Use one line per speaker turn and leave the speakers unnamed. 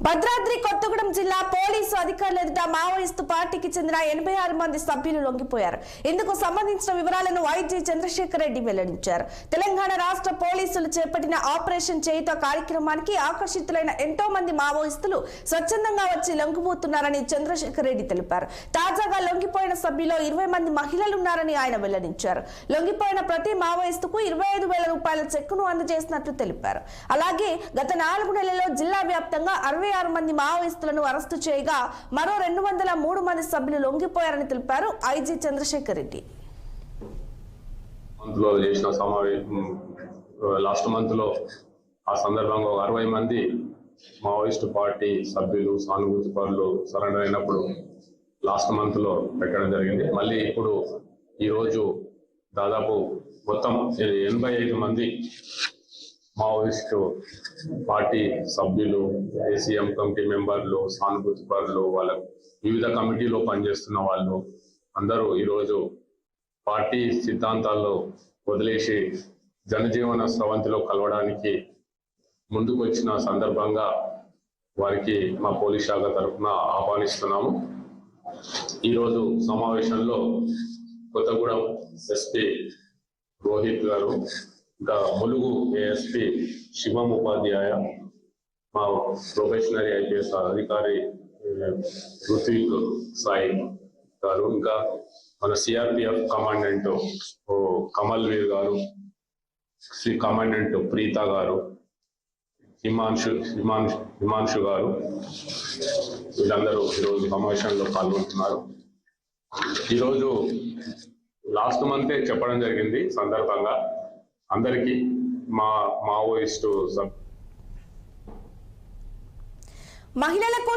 భద్రాద్రి కొత్తగూడెం జిల్లా పోలీసు అధికారుల ఎదుట మావోయిస్టు పార్టీకి చెందిన 86 మంది సభ్యులు లొంగిపోయారు. ఇందుకు సంబంధించిన వివరాలను ఐజీ చంద్రశేఖర్ రెడ్డి వెల్లడించారు. తెలంగాణ రాష్ట్ర పోలీసులు చేపట్టిన ఆపరేషన్ చేయుత కార్యక్రమానికి ఆకర్షితులైన ఎంతో మంది మావోయిస్టులు స్వచ్ఛందంగా వచ్చి లొంగిపోతున్నారని చంద్రశేఖర్ రెడ్డి తెలిపారు. తాజాగా లొంగిపోయిన సభ్యుల్లో 20 మంది మహిళలున్నారని ఆయన వెల్లడించారు. లొంగిపోయిన ప్రతి మావోయిస్టుకు 25,000 రూపాయల చెక్కును అందజేసినట్లు తెలిపారు. అలాగే గత 4 నెలల్లో జిల్లా వ్యాప్తంగా 66 మంది మావోయిస్టులను అరెస్టు చేయగా మరో 203 మంది సభ్యులు లొంగిపోయారని తెలిపారు IG Chandrasekhar Reddy.
Last month లో ఆ సందర్భంగా 60 మంది మావోయిస్టు పార్టీ సభ్యులు సానుభూతి పరులు సరెండర్ అయినప్పుడు లాస్ట్ మంత్ లో పెట్టడం జరిగింది. మళ్ళీ ఇప్పుడు ఈ రోజు దాదాపు మొత్తం 85 మంది మావోయిస్టు పార్టీ సభ్యులు, ఏసీఎం కమిటీ మెంబర్లు, సానుభూతి పరులు, వాళ్ళ వివిధ కమిటీలో పనిచేస్తున్న వాళ్ళు అందరూ ఈరోజు పార్టీ సిద్ధాంతాల్లో వదిలేసి జనజీవన స్రవంతిలో కలవడానికి ముందుకు వచ్చిన సందర్భంగా వారికి మా పోలీస్ శాఖ తరఫున ఆహ్వానిస్తున్నాము. ఈరోజు సమావేశంలో కొత్తగూడెం ఎస్పీ రోహిత్ గారు, ఇంకా ములుగు ఏఎస్పీ శివం ఉపాధ్యాయ, మా ప్రొఫెషనరీ ఐపీఎస్ అధికారి ఋత్విక్ సాయి గారు, ఇంకా మన సిఆర్పిఎఫ్ కమాండెంట్ కమల్ వీర్ గారు, శ్రీ కమాండెంట్ ప్రీత గారు, హిమాంశు గారు, వీళ్ళందరూ ఈరోజు సమావేశంలో పాల్గొంటున్నారు. ఈరోజు లాస్ట్ మంతే చెప్పడం జరిగింది సందర్భంగా అందరికీ మావోయిస్టు
మహిళలకు